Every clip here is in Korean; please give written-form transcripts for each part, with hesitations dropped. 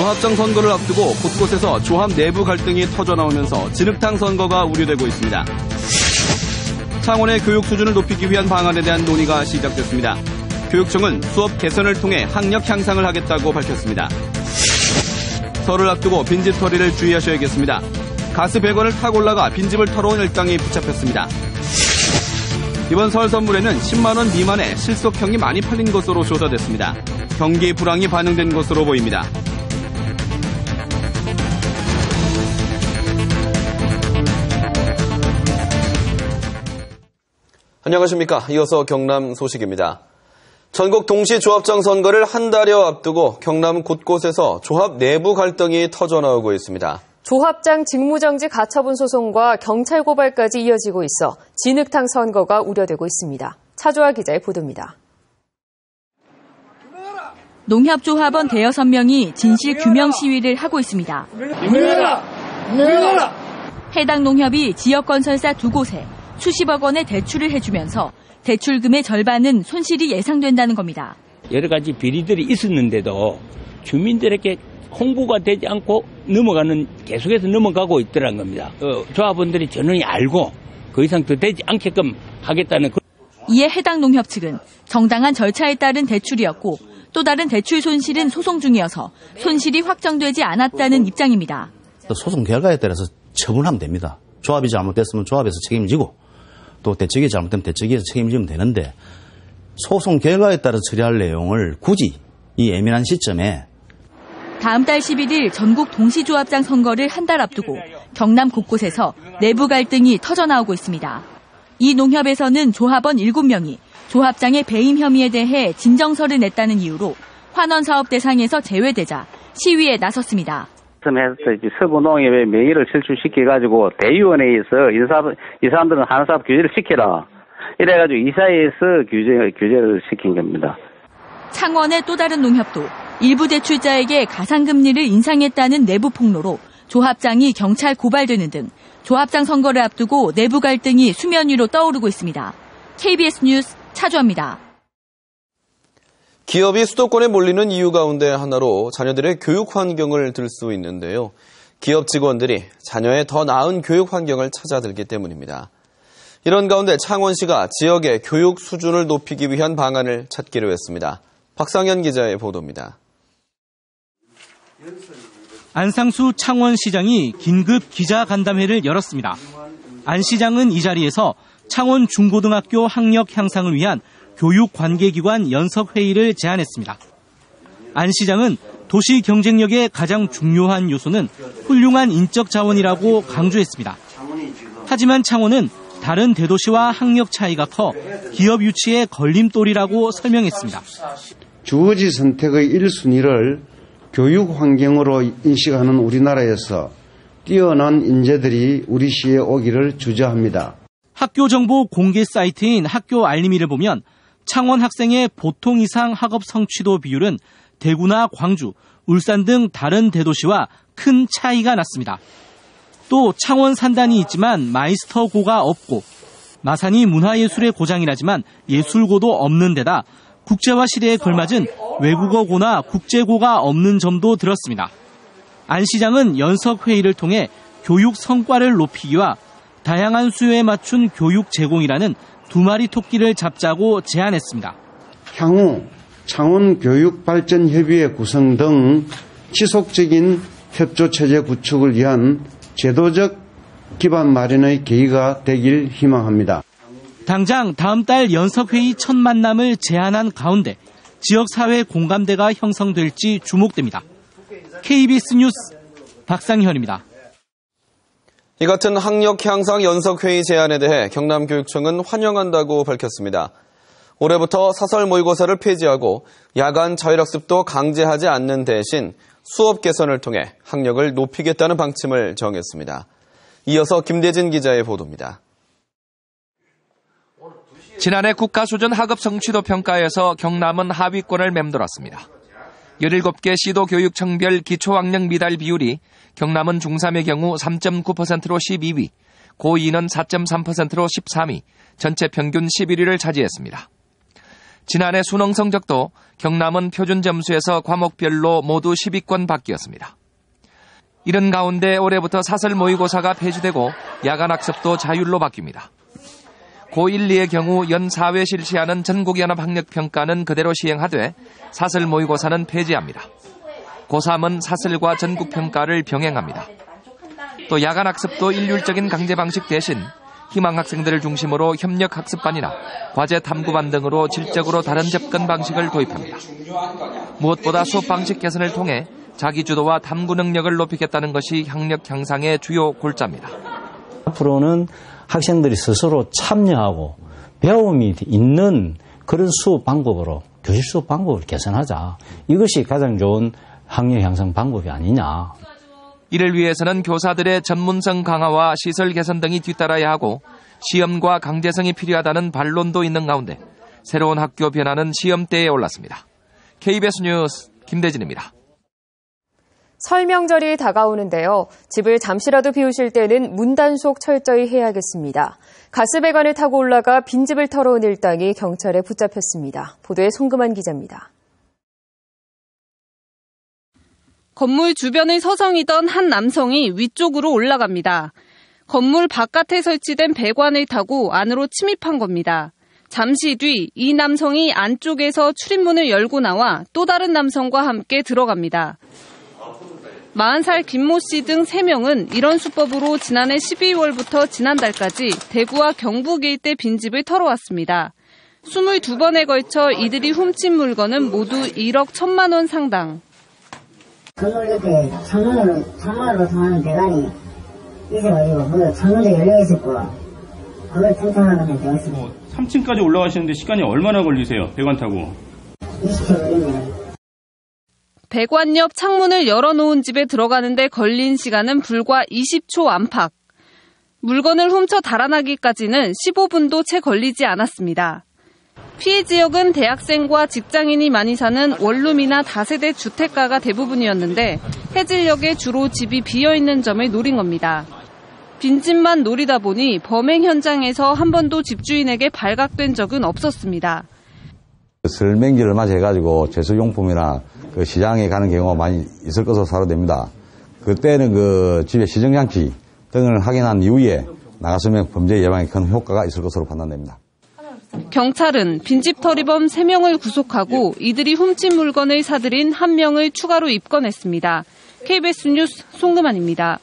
조합장 선거를 앞두고 곳곳에서 조합 내부 갈등이 터져나오면서 진흙탕 선거가 우려되고 있습니다. 창원의 교육 수준을 높이기 위한 방안에 대한 논의가 시작됐습니다. 교육청은 수업 개선을 통해 학력 향상을 하겠다고 밝혔습니다. 설을 앞두고 빈집 털이를 주의하셔야겠습니다. 가스 100원을 타고 올라가 빈집을 털어온 일당이 붙잡혔습니다. 이번 설 선물에는 10만 원 미만의 실속형이 많이 팔린 것으로 조사됐습니다. 경기 불황이 반영된 것으로 보입니다. 안녕하십니까. 이어서 경남 소식입니다. 전국 동시 조합장 선거를 한 달여 앞두고 경남 곳곳에서 조합 내부 갈등이 터져나오고 있습니다. 조합장 직무정지 가처분 소송과 경찰 고발까지 이어지고 있어 진흙탕 선거가 우려되고 있습니다. 차주아 기자의 보도입니다. 농협조합원 대여섯 명이 진실 규명 시위를 하고 있습니다. 해당 농협이 지역건설사 2곳에 수십억 원의 대출을 해주면서 대출금의 절반은 손실이 예상된다는 겁니다. 여러 가지 비리들이 있었는데도 주민들에게 홍보가 되지 않고 계속해서 넘어가고 있더라는 겁니다. 조합원들이 전원이 알고 그 이상 더 되지 않게끔 하겠다는. 이에 해당 농협 측은 정당한 절차에 따른 대출이었고 또 다른 대출 손실은 소송 중이어서 손실이 확정되지 않았다는 입장입니다. 소송 결과에 따라서 처분하면 됩니다. 조합이 잘못됐으면 조합에서 책임지고 또 대책이 잘못되면 대책에서 책임지면 되는데 소송 결과에 따라 처리할 내용을 굳이 이 예민한 시점에 다음 달 11일 전국 동시조합장 선거를 한 달 앞두고 경남 곳곳에서 내부 갈등이 터져나오고 있습니다. 이 농협에서는 조합원 7명이 조합장의 배임 혐의에 대해 진정서를 냈다는 이유로 환원사업 대상에서 제외되자 시위에 나섰습니다. 서부농협의 명의를 실추시켜가지고 대의원회에서 이 사람들은 한사업 규제를 시켜라. 이래가지고 이사회에서 규제를 시킨 겁니다. 창원의 또 다른 농협도 일부 대출자에게 가상금리를 인상했다는 내부 폭로로 조합장이 경찰 고발되는 등 조합장 선거를 앞두고 내부 갈등이 수면 위로 떠오르고 있습니다. KBS 뉴스 차주아입니다. 기업이 수도권에 몰리는 이유 가운데 하나로 자녀들의 교육 환경을 들 수 있는데요. 기업 직원들이 자녀의 더 나은 교육 환경을 찾아들기 때문입니다. 이런 가운데 창원시가 지역의 교육 수준을 높이기 위한 방안을 찾기로 했습니다. 박상현 기자의 보도입니다. 안상수 창원시장이 긴급 기자간담회를 열었습니다. 안 시장은 이 자리에서 창원 중고등학교 학력 향상을 위한 교육관계기관 연석회의를 제안했습니다. 안 시장은 도시 경쟁력의 가장 중요한 요소는 훌륭한 인적 자원이라고 강조했습니다. 하지만 창원은 다른 대도시와 학력 차이가 커 기업 유치의 걸림돌이라고 설명했습니다. 주어지 선택의 1순위를 교육 환경으로 인식하는 우리나라에서 뛰어난 인재들이 우리 시에 오기를 주저합니다. 학교 정보 공개 사이트인 학교 알림이를 보면 창원 학생의 보통 이상 학업 성취도 비율은 대구나 광주, 울산 등 다른 대도시와 큰 차이가 났습니다. 또 창원 산단이 있지만 마이스터고가 없고 마산이 문화예술의 고장이라지만 예술고도 없는 데다 국제화 시대에 걸맞은 외국어고나 국제고가 없는 점도 들었습니다. 안 시장은 연석회의를 통해 교육 성과를 높이기와 다양한 수요에 맞춘 교육 제공이라는 두 마리 토끼를 잡자고 제안했습니다. 향후 창원교육발전협의회 구성 등 지속적인 협조체제 구축을 위한 제도적 기반 마련의 계기가 되길 희망합니다. 당장 다음 달 연석회의 첫 만남을 제안한 가운데 지역사회 공감대가 형성될지 주목됩니다. KBS 뉴스 박상현입니다. 이 같은 학력 향상 연석회의 제안에 대해 경남교육청은 환영한다고 밝혔습니다. 올해부터 사설 모의고사를 폐지하고 야간 자율학습도 강제하지 않는 대신 수업 개선을 통해 학력을 높이겠다는 방침을 정했습니다. 이어서 김대진 기자의 보도입니다. 지난해 국가수준 학업 성취도 평가에서 경남은 하위권을 맴돌았습니다. 17개 시도교육청별 기초학력 미달 비율이 경남은 중3의 경우 3.9%로 12위, 고2는 4.3%로 13위, 전체 평균 11위를 차지했습니다. 지난해 수능 성적도 경남은 표준 점수에서 과목별로 모두 10위권 밖이었습니다. 이런 가운데 올해부터 사설 모의고사가 폐지되고 야간 학습도 자율로 바뀝니다. 고1, 2의 경우 연 4회 실시하는 전국연합학력평가는 그대로 시행하되 사설 모의고사는 폐지합니다. 고3은 사설과 전국평가를 병행합니다. 또 야간 학습도 일률적인 강제 방식 대신 희망 학생들을 중심으로 협력 학습반이나 과제 탐구반 등으로 질적으로 다른 접근 방식을 도입합니다. 무엇보다 수업 방식 개선을 통해 자기주도와 탐구 능력을 높이겠다는 것이 학력 향상의 주요 골자입니다. 앞으로는 학생들이 스스로 참여하고 배움이 있는 그런 수업 방법으로 교실 수업 방법을 개선하자. 이것이 가장 좋은 학력 향상 방법이 아니냐. 이를 위해서는 교사들의 전문성 강화와 시설 개선 등이 뒤따라야 하고 시험과 강제성이 필요하다는 반론도 있는 가운데 새로운 학교 변화는 시험대에 올랐습니다. KBS 뉴스 김대진입니다. 설 명절이 다가오는데요. 집을 잠시라도 비우실 때는 문단속 철저히 해야겠습니다. 가스배관을 타고 올라가 빈집을 털어온 일당이 경찰에 붙잡혔습니다. 보도에 송금한 기자입니다. 건물 주변을 서성이던 한 남성이 위쪽으로 올라갑니다. 건물 바깥에 설치된 배관을 타고 안으로 침입한 겁니다. 잠시 뒤 이 남성이 안쪽에서 출입문을 열고 나와 또 다른 남성과 함께 들어갑니다. 40살 김모 씨 등 3명은 이런 수법으로 지난해 12월부터 지난달까지 대구와 경북 일대 빈집을 털어왔습니다. 22번에 걸쳐 이들이 훔친 물건은 모두 1억 1천만 원 상당. 건물 옆에 창문으로 통하는 배관이 있어가지고 그 창문도 열려있었고 그걸 튼튼하면 되었습니다. 3층까지 올라가시는데 시간이 얼마나 걸리세요? 배관 타고? 20초 걸립니다. 배관 옆 창문을 열어놓은 집에 들어가는데 걸린 시간은 불과 20초 안팎. 물건을 훔쳐 달아나기까지는 15분도 채 걸리지 않았습니다. 피해 지역은 대학생과 직장인이 많이 사는 원룸이나 다세대 주택가가 대부분이었는데 해질녘에 주로 집이 비어있는 점을 노린 겁니다. 빈집만 노리다 보니 범행 현장에서 한 번도 집주인에게 발각된 적은 없었습니다. 설 명절을 맞이해가지고 제수용품이나 그 시장에 가는 경우가 많이 있을 것으로 사료됩니다. 그때는 그 집의 시정장치 등을 확인한 이후에 나갔으면 범죄 예방에 큰 효과가 있을 것으로 판단됩니다. 경찰은 빈집털이범 3명을 구속하고 이들이 훔친 물건을 사들인 1명을 추가로 입건했습니다. KBS 뉴스 송금환입니다.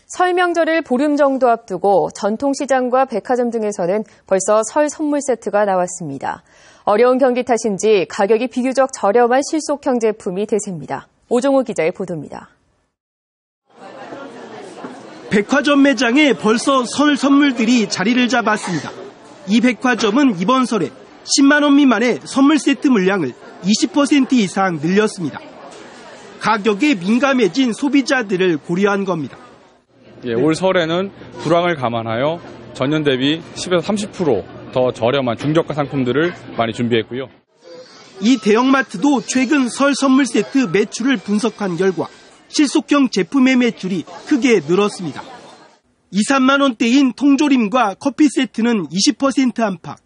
설 명절을 보름 정도 앞두고 전통시장과 백화점 등에서는 벌써 설 선물 세트가 나왔습니다. 어려운 경기 탓인지 가격이 비교적 저렴한 실속형 제품이 대세입니다. 오종우 기자의 보도입니다. 백화점 매장에 벌써 설 선물들이 자리를 잡았습니다. 이 백화점은 이번 설에 10만 원 미만의 선물 세트 물량을 20% 이상 늘렸습니다. 가격에 민감해진 소비자들을 고려한 겁니다. 올 설에는 불황을 감안하여 전년 대비 10에서 30% 더 저렴한 중저가 상품들을 많이 준비했고요. 이 대형마트도 최근 설 선물 세트 매출을 분석한 결과 실속형 제품의 매출이 크게 늘었습니다. 2, 3만 원대인 통조림과 커피 세트는 20% 안팎,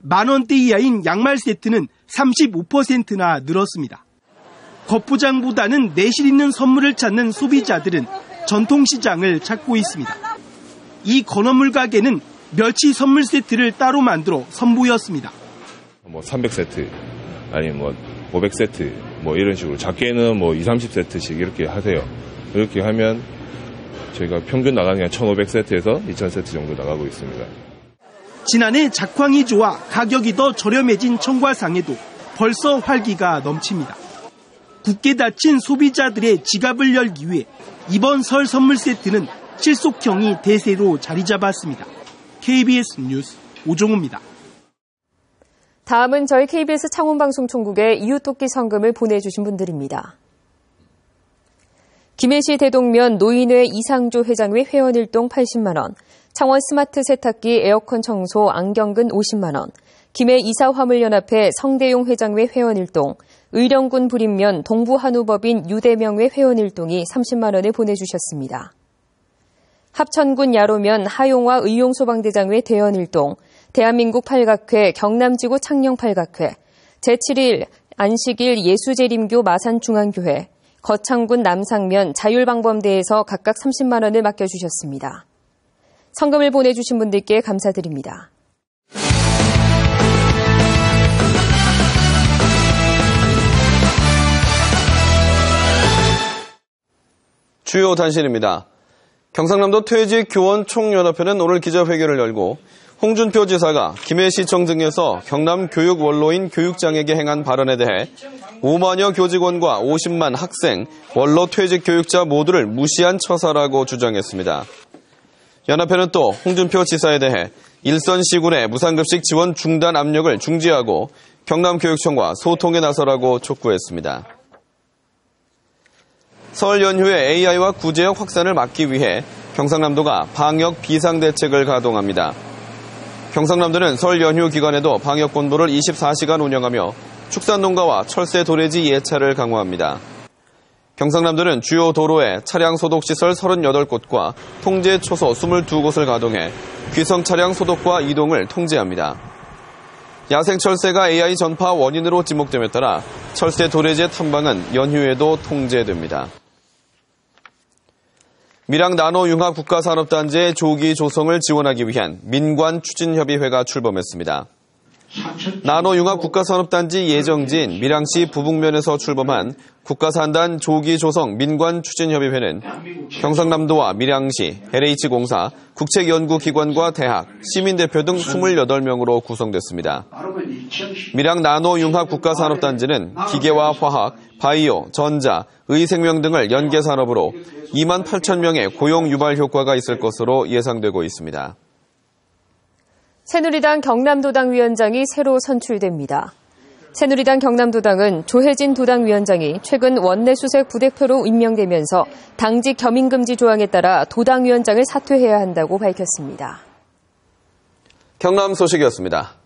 만 원대 이하인 양말 세트는 35%나 늘었습니다. 겉포장보다는 내실 있는 선물을 찾는 소비자들은 전통시장을 찾고 있습니다. 이 건어물 가게는 멸치 선물 세트를 따로 만들어 선보였습니다. 300세트, 아니면 500세트, 이런 식으로 작게는 20, 30세트씩 이렇게 하세요. 이렇게 하면 저희가 평균 나가는 게 1,500세트에서 2,000세트 정도 나가고 있습니다. 지난해 작황이 좋아 가격이 더 저렴해진 청과상에도 벌써 활기가 넘칩니다. 굳게 닫힌 소비자들의 지갑을 열기 위해 이번 설 선물 세트는 실속형이 대세로 자리 잡았습니다. KBS 뉴스 오종우입니다. 다음은 저희 KBS 창원방송총국의 이웃돕기 성금을 보내주신 분들입니다. 김해시 대동면 노인회 이상조 회장의 회원일동 80만 원, 창원 스마트 세탁기 에어컨 청소 안경근 50만 원, 김해 이사화물연합회 성대용 회장의 회원일동, 의령군 부림면 동부한우법인 유대명의 회원일동이 30만 원을 보내주셨습니다. 합천군 야로면 하용화 의용소방대장의 대원일동, 대한민국 팔각회, 경남지구 창녕 팔각회, 제7일 안식일 예수재림교 마산중앙교회, 거창군 남상면 자율방범대에서 각각 30만 원을 맡겨주셨습니다. 성금을 보내주신 분들께 감사드립니다. 주요 단신입니다. 경상남도 퇴직교원총연합회는 오늘 기자회견을 열고 홍준표 지사가 김해시청 등에서 경남 교육 원로인 교육장에게 행한 발언에 대해 5만여 교직원과 50만 학생, 원로 퇴직 교육자 모두를 무시한 처사라고 주장했습니다. 연합회는 또 홍준표 지사에 대해 일선 시군의 무상급식 지원 중단 압력을 중지하고 경남교육청과 소통에 나서라고 촉구했습니다. 설 연휴에 AI와 구제역 확산을 막기 위해 경상남도가 방역 비상대책을 가동합니다. 경상남도는 설 연휴 기간에도 방역본부를 24시간 운영하며 축산농가와 철새 도래지 예찰을 강화합니다. 경상남도는 주요 도로에 차량 소독시설 38곳과 통제 초소 22곳을 가동해 귀성 차량 소독과 이동을 통제합니다. 야생 철새가 AI 전파 원인으로 지목됨에 따라 철새 도래지의 탐방은 연휴에도 통제됩니다. 밀양 나노융합 국가산업단지의 조기 조성을 지원하기 위한 민관추진협의회가 출범했습니다. 나노융합 국가산업단지 예정지인 밀양시 부북면에서 출범한 국가산단 조기 조성 민관추진협의회는 경상남도와 밀양시, LH공사, 국책연구기관과 대학, 시민대표 등 28명으로 구성됐습니다. 밀양 나노융합 국가산업단지는 기계와 화학, 바이오, 전자, 의생명 등을 연계산업으로 2만 8천 명의 고용 유발 효과가 있을 것으로 예상되고 있습니다. 새누리당 경남도당 위원장이 새로 선출됩니다. 새누리당 경남도당은 조혜진 도당위원장이 최근 원내수색 부대표로 임명되면서 당직 겸임금지 조항에 따라 도당위원장을 사퇴해야 한다고 밝혔습니다. 경남 소식이었습니다.